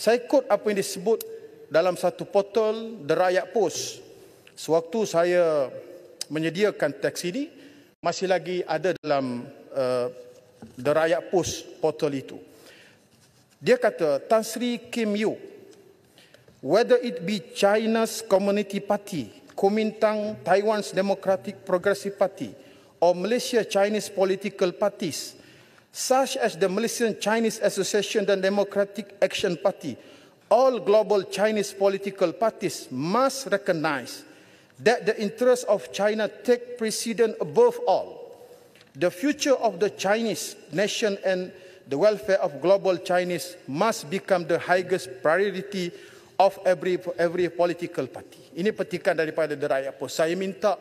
Saya kod apa yang disebut dalam satu portal The Rakyat Post. Sewaktu saya menyediakan teks ini, masih lagi ada dalam The Rakyat Post portal itu. Dia kata, Tan Sri Kim Yew, whether it be China's Community Party, Kuomintang, Taiwan's Democratic Progressive Party, or Malaysia Chinese political parties, such as the Malaysian Chinese Association and Democratic Action Party, all global Chinese political parties must recognize that the interests of China take precedence above all. The future of the Chinese nation and the welfare of global Chinese must become the highest priority of every political party. Ini petikan daripada The Rakyat Post. Saya minta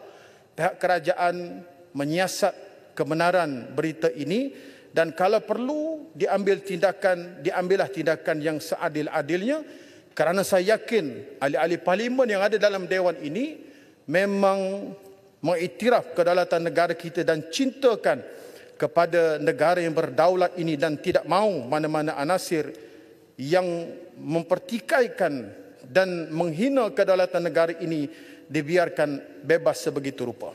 pihak kerajaan menyiasat kebenaran berita ini, dan kalau perlu diambillah tindakan yang seadil-adilnya, kerana saya yakin ahli-ahli parlimen yang ada dalam dewan ini memang mengiktiraf kedaulatan negara kita dan cintakan kepada negara yang berdaulat ini dan tidak mahu mana-mana anasir yang mempertikaikan dan menghina kedaulatan negara ini dibiarkan bebas sebegitu rupa.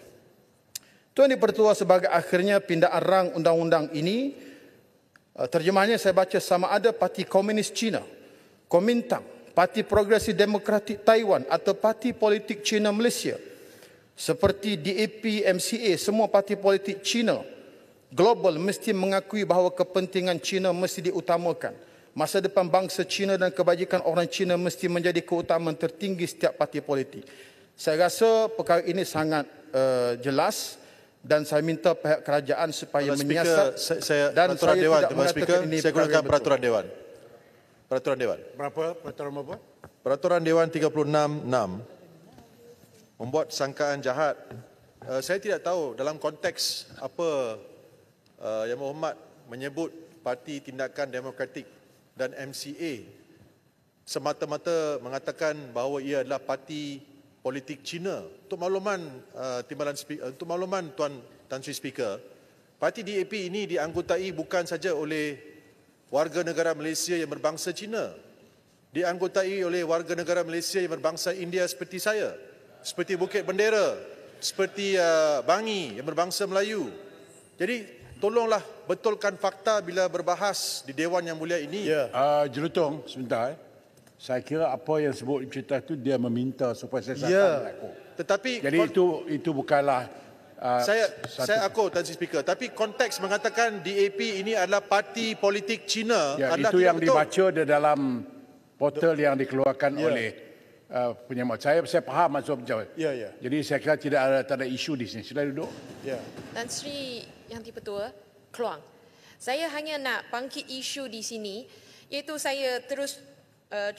Tuan Dipertua, sebagai akhirnya pindaan rang undang-undang ini, terjemahnya saya baca sama ada Parti Komunis Cina, Kuomintang, Parti Progresif Demokratik Taiwan atau Parti Politik Cina Malaysia, seperti DAP, MCA, semua parti politik Cina global mesti mengakui bahawa kepentingan Cina mesti diutamakan. Masa depan bangsa Cina dan kebajikan orang Cina mesti menjadi keutamaan tertinggi setiap parti politik. Saya rasa perkara ini sangat jelas. Dan saya minta pihak kerajaan supaya menyiasat dan saya Dewan, tidak mengatakan ini saya gunakan peraturan Dewan. Peraturan Dewan. Berapa? Peraturan apa? Peraturan Dewan 36(6) membuat sangkaan jahat. Saya tidak tahu dalam konteks apa Yang Berhormat menyebut Parti Tindakan Demokratik dan MCA semata-mata mengatakan bahawa ia adalah parti politik Cina. Untuk makluman untuk makluman Tuan Tan Sri Speaker, parti DAP ini dianggotai bukan saja oleh warga negara Malaysia yang berbangsa Cina, dianggotai oleh warga negara Malaysia yang berbangsa India seperti saya, seperti Bukit Bendera, seperti Bangi yang berbangsa Melayu. Jadi tolonglah betulkan fakta bila berbahas di Dewan Yang Mulia ini. Ya. Jelutong, sebentar. Saya kira apa yang sebut cerita itu dia meminta supaya saya sahkan aku. Tetapi jadi itu bukanlah saya aku Tan Sri Speaker, tapi konteks mengatakan DAP ini adalah parti politik Cina adalah itu yang betul. dibaca di dalam portal yang dikeluarkan oleh penyemat. Saya faham maksud jawab. Jadi saya kira tak ada isu di sini. Sila duduk. Tan Sri Yang Dipertua, Keluang. Saya hanya nak bangkit isu di sini, iaitu saya terus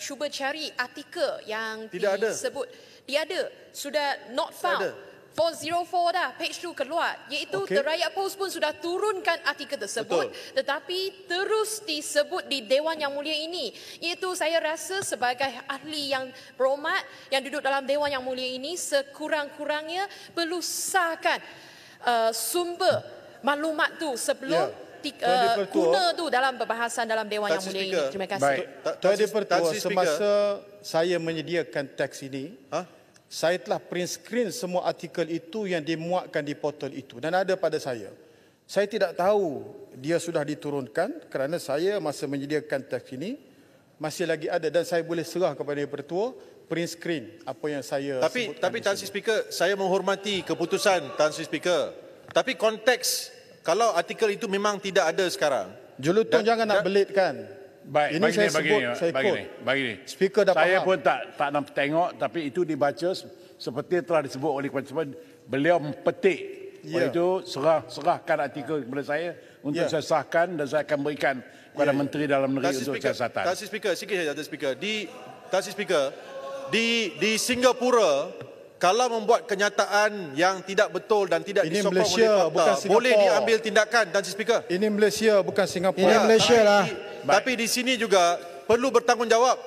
cuba cari artikel yang disebut. Dia ada, sudah not found. 404 dah, page 2 keluar. Iaitu The Rakyat Post pun sudah turunkan artikel tersebut. Tetapi terus disebut di Dewan Yang Mulia ini. Iaitu saya rasa sebagai ahli yang berhormat yang duduk dalam Dewan Yang Mulia ini, sekurang-kurangnya perlu sahkan sumber maklumat tu sebelum guna tu dalam perbahasan dalam Dewan Yang Mulia ini. Terima kasih. Tuan Dipertua, semasa saya menyediakan teks ini, saya telah print screen semua artikel itu yang dimuatkan di portal itu dan ada pada saya. Saya tidak tahu dia sudah diturunkan kerana saya masa menyediakan teks ini masih lagi ada dan saya boleh serah kepada Dipertua print screen apa yang saya sebutkan. Tapi Tan Sri Speaker, saya menghormati keputusan Tan Sri Speaker. Tapi konteks kalau artikel itu memang tidak ada sekarang. Jelutong jangan nak belitkan. Baik, ini saya sebut, saya quote. Speaker dah saya pun tak nak tengok, tapi itu dibaca seperti telah disebut oleh Kuala. Beliau mempetik. Oleh itu serahkan artikel kepada saya untuk saya sahkan dan saya akan berikan kepada Menteri Dalam Negeri untuk siasatan. Tan Sri Speaker, sikit saja Tan Sri Speaker. Tan Sri Speaker, di Singapura, kalau membuat kenyataan yang tidak betul dan tidak disokong oleh fakta, boleh diambil tindakan, Tan Sri Speaker. Ini Malaysia, bukan Singapura. Ini Malaysia lah. Tapi di sini juga perlu bertanggungjawab.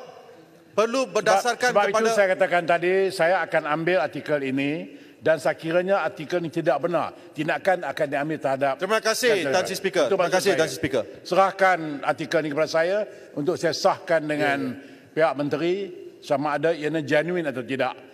Perlu berdasarkan sebab kepada... itu saya katakan tadi, saya akan ambil artikel ini dan sekiranya artikel ini tidak benar, tindakan akan diambil terhadap... Terima kasih, Tan Sri Speaker. Terima kasih, Tan Sri Speaker. Serahkan artikel ini kepada saya untuk saya sahkan dengan pihak menteri sama ada ianya genuine atau tidak.